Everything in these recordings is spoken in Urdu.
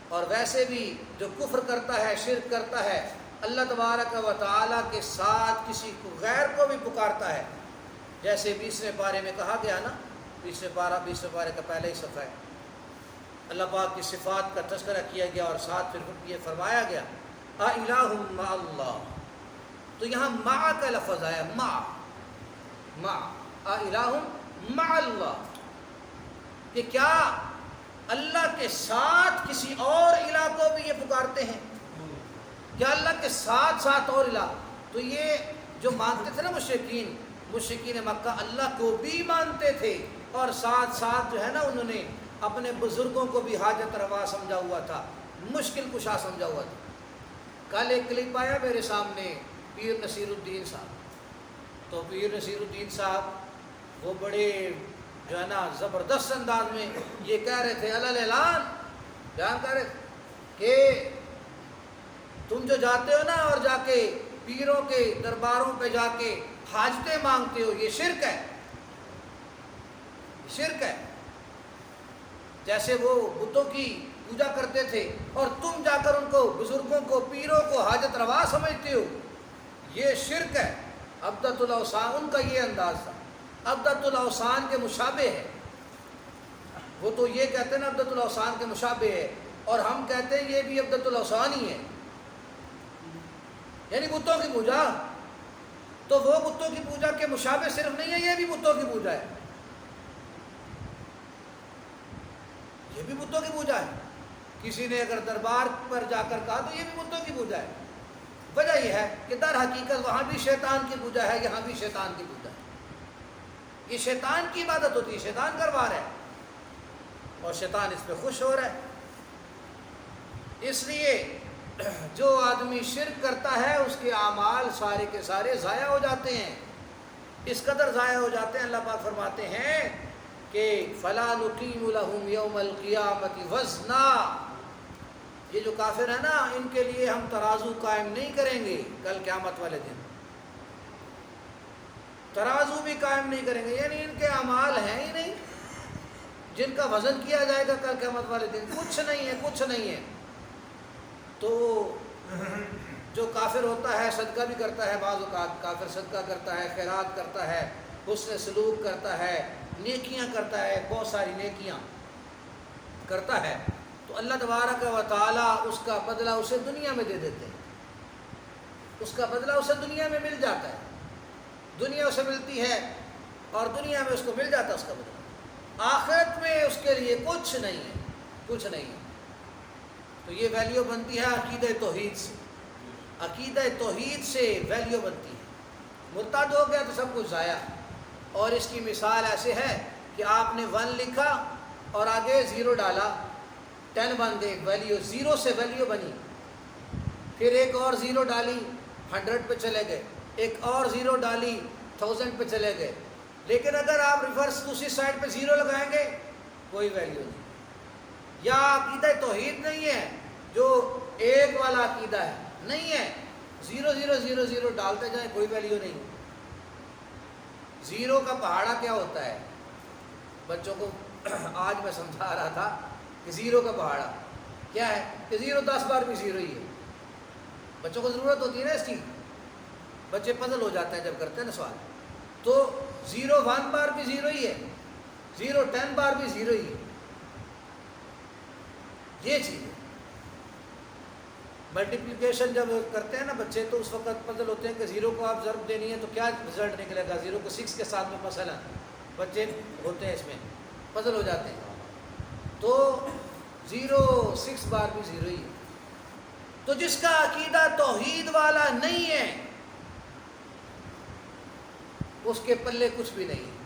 اور ویسے بھی جو کفر کرتا ہے، شرک کرتا ہے، اللہ تبارک و تعالیٰ کے ساتھ کسی کو غیر کو بھی پکارتا ہے، جیسے 20ویں پارے میں کہا گیا نا، 20ویں پارے کا پہلا ہی صفحہ ہے، اللہ پاک کی صفات کا تذکرہ کیا گیا اور ساتھ پھر یہ فرمایا گیا اَإِلَٰهٌ مَّعَ اللَّهِ، تو یہاں مع کا لفظ آیا، مع اَإِلَٰهٌ مَّعَ اللَّهِ، کہ کیا اللہ کے ساتھ کسی اور الہ کو بھی یہ پکارتے ہیں؟ کیا اللہ کے ساتھ ساتھ اور الہ؟ تو یہ جو مانتے تھے نا مشرکین مکہ، اللہ کو بھی مانتے تھے اور ساتھ ساتھ جو ہے نا انہوں نے اپنے بزرگوں کو بھی حاجت روا سمجھا ہوا تھا، مشکل کشا سمجھا ہوا تھا۔ کل ایک کلپ آیا میرے سامنے پیر نصیر الدین صاحب، تو پیر نصیر الدین صاحب وہ بڑے جو ہے نا زبردست انداز میں یہ کہہ رہے تھے، اعلان بیان کر رہے تھے کہ تم جو جاتے ہو نا اور جا کے پیروں کے درباروں پہ جا کے حاجتیں مانگتے ہو، یہ شرک ہے، شرک ہے۔ جیسے وہ بتوں کی پوجا کرتے تھے اور تم جا کر ان کو بزرگوں کو پیروں کو حاجت روا سمجھتے ہو، یہ شرک ہے۔ عبدۃ الاوثان ان کا یہ انداز تھا، عبدۃ الاوثان کے مشابہ ہے، وہ تو یہ کہتے ہیں نا عبدۃ الاوثان کے مشابہ ہے، اور ہم کہتے ہیں یہ بھی عبدۃ الاوثان ہی ہے، یعنی بتوں کی پوجا۔ تو وہ بتوں کی پوجا کے مشابہ صرف نہیں ہے، یہ بھی بتوں کی پوجا ہے، یہ بھی بتوں کی پوجا ہے۔ کسی نے اگر دربار پر جا کر کہا تو یہ بھی بتوں کی پوجا ہے۔ وجہ یہ ہے کہ در حقیقت وہاں بھی شیطان کی پوجا ہے، یہاں بھی شیطان کی پوجا ہے، یہ شیطان کی عبادت ہوتی ہے، شیطان کروا رہا ہے اور شیطان اس پہ خوش ہو رہا ہے۔ اس لیے جو آدمی شرک کرتا ہے اس کے اعمال سارے کے سارے ضائع ہو جاتے ہیں، اس قدر ضائع ہو جاتے ہیں، اللہ پاک فرماتے ہیں کہ فَلَا نُقِيمُ لَهُمْ يَوْمَ الْقِيَامَةِ وَزْنًا، یہ جو کافر ہیں نا ان کے لیے ہم ترازو قائم نہیں کریں گے کل قیامت والے دن، ترازو بھی قائم نہیں کریں گے، یعنی ان کے اعمال ہیں ہی نہیں جن کا وزن کیا جائے گا کل قیامت والے دن، کچھ نہیں ہے، کچھ نہیں ہے۔ تو جو کافر ہوتا ہے صدقہ بھی کرتا ہے، بعض اوقات کافر صدقہ کرتا ہے، خیرات کرتا ہے، حسن سلوک کرتا ہے، نیکیاں کرتا ہے، بہت ساری نیکیاں کرتا ہے، تو اللہ تبارک و تعالیٰ اس کا بدلہ اسے دنیا میں دے دیتے ہیں، اس کا بدلہ اسے دنیا میں مل جاتا ہے، دنیا اسے ملتی ہے اور دنیا میں اس کو مل جاتا ہے اس کا بدلہ، آخرت میں اس کے لیے کچھ نہیں ہے، کچھ نہیں ہے۔ تو یہ ویلیو بنتی ہے عقیدہ توحید سے، عقیدہ توحید سے ویلیو بنتی ہے۔ مرتد ہو گیا تو سب کچھ ضائع، اور اس کی مثال ایسے ہے کہ آپ نے 1 لکھا اور آگے 0 ڈالا، 10 بن گئے، ویلیو 0 سے ویلیو بنی، پھر ایک اور 0 ڈالی 100 پہ چلے گئے، ایک اور 0 ڈالی 1000 پہ چلے گئے۔ لیکن اگر آپ ریورس دوسری سائڈ پہ 0 لگائیں گے کوئی ویلیو نہیں، یا عقیدہ توحید نہیں ہے جو ایک والا عقیدہ ہے، نہیں ہے، 0 0 0 0 ڈالتے جائیں کوئی ویلیو نہیں۔ 0 کا پہاڑا کیا ہوتا ہے؟ بچوں کو آج میں سمجھا رہا تھا کہ 0 کا پہاڑا کیا ہے، کہ 0 10 بار بھی 0 ہی ہے۔ بچوں کو ضرورت ہوتی ہے نا اس کی، بچے پزل ہو جاتے ہیں جب کرتے ہیں نا سوال، تو 0 1 بار بھی 0 ہی ہے، 0 10 بار بھی 0 ہی ہے، یہ چیز ہے۔ ملٹیپلیکیشن جب کرتے ہیں نا بچے تو اس وقت پزل ہوتے ہیں کہ 0 کو آپ ضرب دینی ہے تو کیا رزلٹ نکلے گا، 0 کو 6 کے ساتھ میں مثلا بچے ہوتے ہیں اس میں پزل ہو جاتے ہیں، تو 0 6 بار بھی 0 ہی ہے۔ تو جس کا عقیدہ توحید والا نہیں ہے اس کے پلے کچھ بھی نہیں ہے،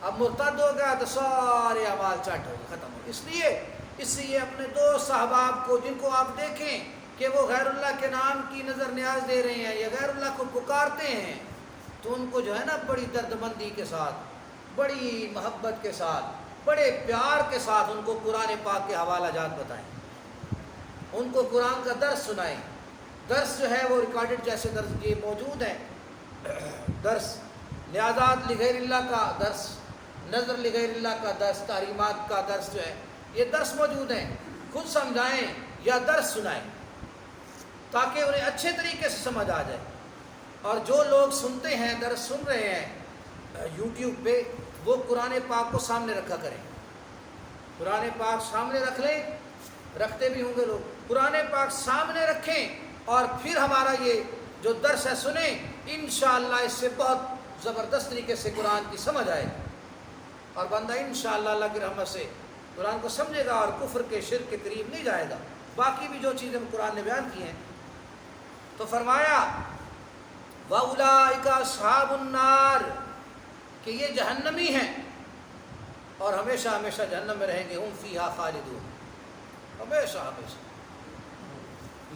اب مرتد ہو گیا تو سارے اعمال چٹ ہو گئے، ختم ہو گئے۔ اس لیے اپنے دوست احباب کو جن کو آپ دیکھیں کہ وہ غیر اللہ کے نام کی نظر نیاز دے رہے ہیں یا غیر اللہ کو پکارتے ہیں، تو ان کو جو ہے نا بڑی دردمندی کے ساتھ، بڑی محبت کے ساتھ، بڑے پیار کے ساتھ ان کو قرآن پاک کے حوالہ جات بتائیں، ان کو قرآن کا درس سنائیں۔ درس جو ہے وہ ریکارڈڈ جیسے درس یہ موجود ہے، درس نیازات لغیر اللہ کا درس، نظر لغیر اللہ کا درس، تحریمات کا درس جو ہے یہ درس موجود ہیں، خود سمجھائیں یا درس سنائیں تاکہ انہیں اچھے طریقے سے سمجھ آ جائے. اور جو لوگ سنتے ہیں درس سن رہے ہیں یوٹیوب پہ وہ قرآن پاک کو سامنے رکھا کریں. قرآن پاک سامنے رکھ لیں, رکھتے بھی ہوں گے لوگ, قرآن پاک سامنے رکھیں اور پھر ہمارا یہ جو درس ہے سنیں. انشاءاللہ اس سے بہت زبردست طریقے سے قرآن کی سمجھ آئے اور بندہ انشاءاللہ اللہ کی رحمت سے قرآن کو سمجھے گا اور کفر کے شرک کے قریب نہیں جائے گا. باقی بھی جو چیزیں قرآن نے بیان کی ہیں تو فرمایا وَأُولَٰئِكَ أَصْحَابُ النَّارِ کہ یہ جہنمی ہیں اور ہمیشہ ہمیشہ جہنم میں رہیں گے. ہم فیہا خالدون, ہمیشہ ہمیشہ.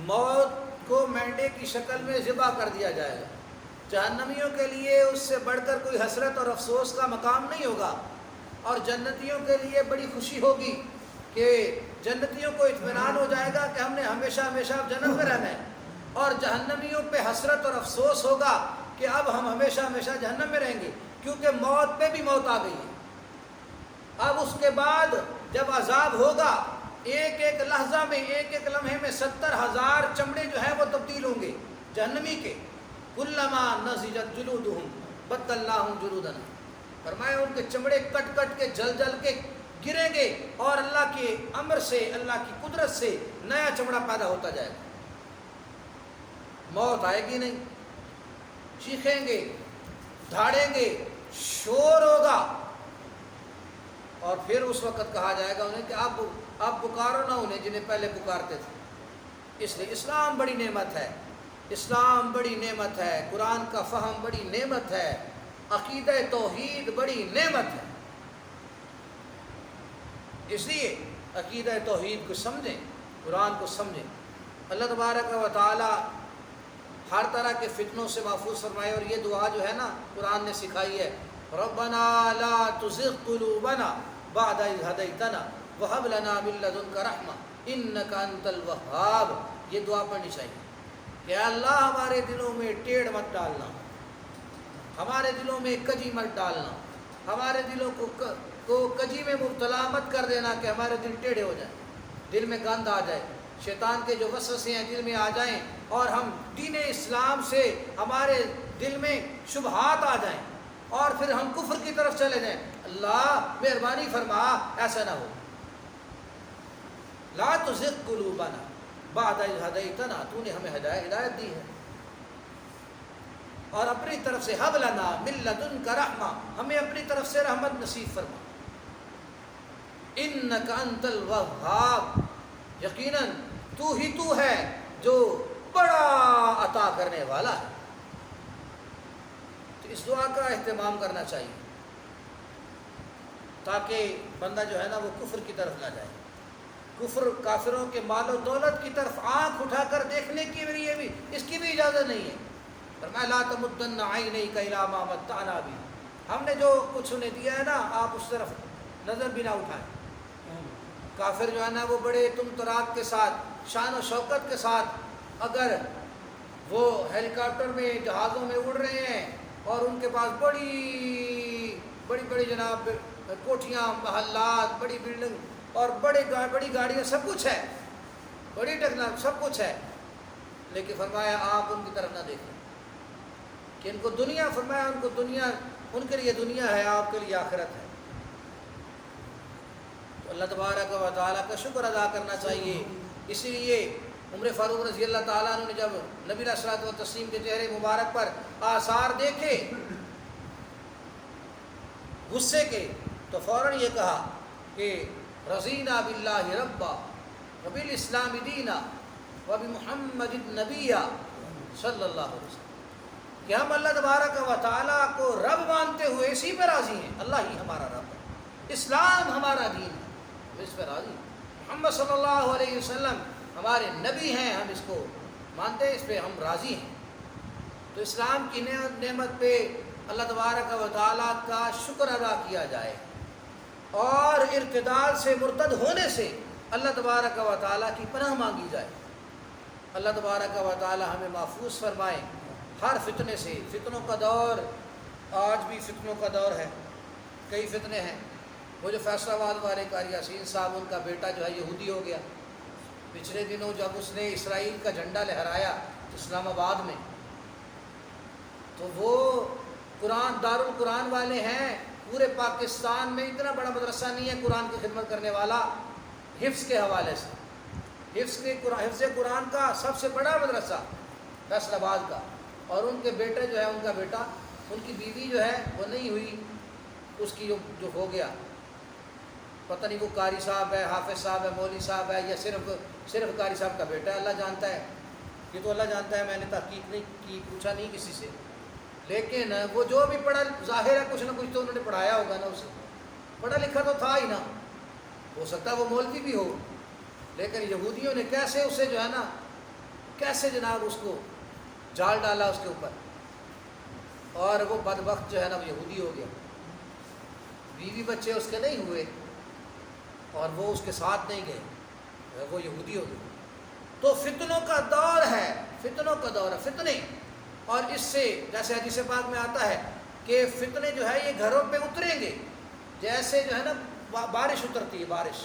موت کو مینڈے کی شکل میں ذبح کر دیا جائے گا. جہنمیوں کے لیے اس سے بڑھ کر کوئی حسرت اور افسوس کا مقام نہیں ہوگا, اور جنتیوں کے لیے بڑی خوشی ہوگی کہ جنتیوں کو اطمینان ہو جائے گا کہ ہم نے ہمیشہ ہمیشہ اب جنت میں رہنا ہے, اور جہنمیوں پہ حسرت اور افسوس ہوگا کہ اب ہم ہمیشہ ہمیشہ جہنم میں رہیں گے, کیونکہ موت پہ بھی موت آ گئی ہے. اب اس کے بعد جب عذاب ہوگا ایک ایک لحظہ میں, ایک ایک لمحے میں 70,000 چمڑے جو ہیں وہ تبدیل ہوں گے جہنمی کے. کلما نضجت جلودہم بدلناہم جلودا, فرمایا ان کے چمڑے کٹ کٹ کے جل جل کے گریں گے اور اللہ کے امر سے, اللہ کی قدرت سے نیا چمڑا پیدا ہوتا جائے گا. موت آئے گی نہیں, چیخیں گے, دھاڑیں گے, شور ہوگا, اور پھر اس وقت کہا جائے گا انہیں کہ آپ پکارو نہ انہیں جنہیں پہلے پکارتے تھے. اس لیے اسلام بڑی نعمت ہے, اسلام بڑی نعمت ہے, قرآن کا فہم بڑی نعمت ہے, عقیدہ توحید بڑی نعمت ہے. اس لیے عقیدہ توحید کو سمجھیں, قرآن کو سمجھیں. اللہ تبارک و تعالی ہر طرح کے فتنوں سے محفوظ فرمائے. اور یہ دعا جو ہے نا قرآن نے سکھائی ہے, ربنا لا تزغ قلوبنا بعد اذ ہدیتنا وہب لنا من لدنک رحمہ انک انت الوہاب. یہ دعا پڑھنی چاہیے کہ اللہ ہمارے دلوں میں ٹیڑھ مت ڈالنا, ہمارے دلوں میں کجی مت ڈالنا, ہمارے دلوں کو کجی میں مبتلا مت کر دینا کہ ہمارے دل ٹیڑھے ہو جائیں, دل میں گند آ جائے, شیطان کے جو وسوسے ہیں دل میں آ جائیں اور ہم دین اسلام سے ہمارے دل میں شبہات آ جائیں اور پھر ہم کفر کی طرف چلے جائیں. اللہ مہربانی فرما ایسا نہ ہو. لا تزغ قلوبنا بعد اذ ہدیتنا, تو نے ہمیں ہدایت دی ہے, اور اپنی طرف سے ہب لنا من لدنک رحمہ, ہمیں اپنی طرف سے رحمت نصیب فرما. انک انت الوہاب, یقیناً تو ہی تو ہے جو بڑا عطا کرنے والا ہے. تو اس دعا کا اہتمام کرنا چاہیے تاکہ بندہ جو ہے نا وہ کفر کی طرف نہ جائے. کفر کافروں کے مال و دولت کی طرف آنکھ اٹھا کر دیکھنے کے لیے بھی اس کی بھی اجازت نہیں ہے. فرمایا لا تمدن عینیک الی ما متعنا بہ, ہم نے جو کچھ انہیں دیا ہے نا آپ اس طرف نظر بھی نہ اٹھائیں. کافر جو ہے نا وہ بڑے تم تراک کے ساتھ, شان و شوکت کے ساتھ, اگر وہ ہیلی کاپٹر میں جہازوں میں اڑ رہے ہیں اور ان کے پاس بڑی بڑی بڑی جناب کوٹھیاں, محلات, بڑی بلڈنگ اور بڑی گاڑیاں, سب کچھ ہے, بڑی ٹیکنالوجی سب کچھ ہے, لیکن فرمایا آپ ان کی طرف نہ دیکھیں کہ ان کو دنیا, فرمایا ان کو دنیا, ان کے لیے دنیا ہے, آپ کے لیے آخرت ہے. تو اللہ تبارک و تعالیٰ کا شکر ادا کرنا چاہیے. اسی لیے عمر فاروق رضی اللہ تعالیٰ عنہ نے جب نبی علیہ الصلوۃ والتسلیم کے چہرے مبارک پر آثار دیکھے غصے کے, تو فوراً یہ کہا کہ رضینا باللہ ربا وبالاسلام دینا وبمحمد نبیا صلی اللہ علیہ وسلم, کہ ہم اللہ تبارک و تعالیٰ کو رب مانتے ہوئے اسی پہ راضی ہیں. اللہ ہی ہمارا رب ہے, اسلام ہمارا دین ہے, اس پہ راضی ہیں. محمد صلی اللہ علیہ وسلم ہمارے نبی ہیں, ہم اس کو مانتے ہیں, اس پہ ہم راضی ہیں. تو اسلام کی نعمت پہ اللہ تبارک و تعالیٰ کا شکر ادا کیا جائے, اور ارتداد سے, مرتد ہونے سے اللہ تبارک و تعالیٰ کی پناہ مانگی جائے. اللہ تبارک و تعالیٰ ہمیں محفوظ فرمائے ہر فتنے سے. فتنوں کا دور, آج بھی فتنوں کا دور ہے, کئی فتنے ہیں. وہ جو فیصل آباد والے قاری یاسین صاحب, ان کا بیٹا جو ہے یہودی ہو گیا, پچھلے دنوں جب اس نے اسرائیل کا جھنڈا لہرایا اسلام آباد میں، تو وہ قرآن دارالقرآن والے ہیں، پورے پاکستان میں اتنا بڑا مدرسہ نہیں ہے قرآن کی خدمت کرنے والا حفظ کے حوالے سے، حفظ قرآن کا سب سے بڑا مدرسہ فیصل آباد کا، اور ان کے بیٹے جو ہے، ان کا بیٹا، ان کی بیوی جو ہے وہ نہیں ہوئی، اس کی جو ہو گیا، پتہ نہیں وہ قاری صاحب ہے، حافظ صاحب ہے، مولوی صاحب ہے، یا صرف قاری صاحب کا بیٹا ہے، اللہ جانتا ہے، یہ تو اللہ جانتا ہے، میں نے تحقیق نہیں کی، پوچھا نہیں کسی سے، لیکن وہ جو بھی پڑھا، ظاہر ہے کچھ نہ کچھ تو انہوں نے پڑھایا ہوگا نا، اسے پڑھا لکھا تو تھا ہی نا، ہو سکتا ہے وہ مولوی بھی ہو، لیکن یہودیوں نے کیسے اسے جو ہے نا، کیسے جناب اس کو جال ڈالا اس کے اوپر، اور وہ بدبخت جو ہے نا وہ یہودی ہو گیا، بیوی بچے اس کے نہیں ہوئے، اور وہ اس کے ساتھ نہیں گئے، وہ یہودی ہو گئے۔ تو فتنوں کا دور ہے، فتنوں کا دور ہے، فتنے، اور اس سے جیسے حدیث پاک میں آتا ہے کہ فتنے جو ہے یہ گھروں پہ اتریں گے، جیسے جو ہے نا بارش اترتی ہے، بارش،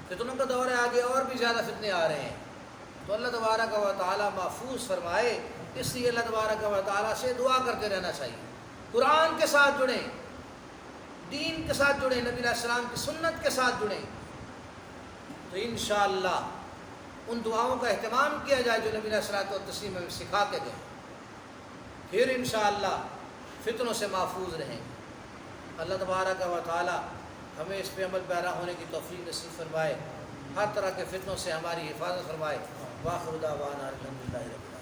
فتنوں کا دور ہے، آگے اور بھی زیادہ فتنے آ رہے ہیں، تو اللہ تبارک و تعالیٰ محفوظ فرمائے، اس لیے اللہ تبارک و تعالیٰ سے دعا کرتے رہنا چاہیے، قرآن کے ساتھ جڑیں، دین کے ساتھ جڑیں، نبی علیہ السلام کی سنت کے ساتھ جڑیں، تو انشاءاللہ ان دعاؤں کا اہتمام کیا جائے جو نبی علیہ الصلوۃ والتسلیم میں سکھا کے گئے، پھر انشاءاللہ فتنوں سے محفوظ رہیں گے۔ اللہ تبارک و تعالی ہمیں اس پہ عمل پیرا ہونے کی توفیق نصیب فرمائے، ہر طرح کے فتنوں سے ہماری حفاظت فرمائے۔ وآخر دعوانا الحمدللہ رب العالمین۔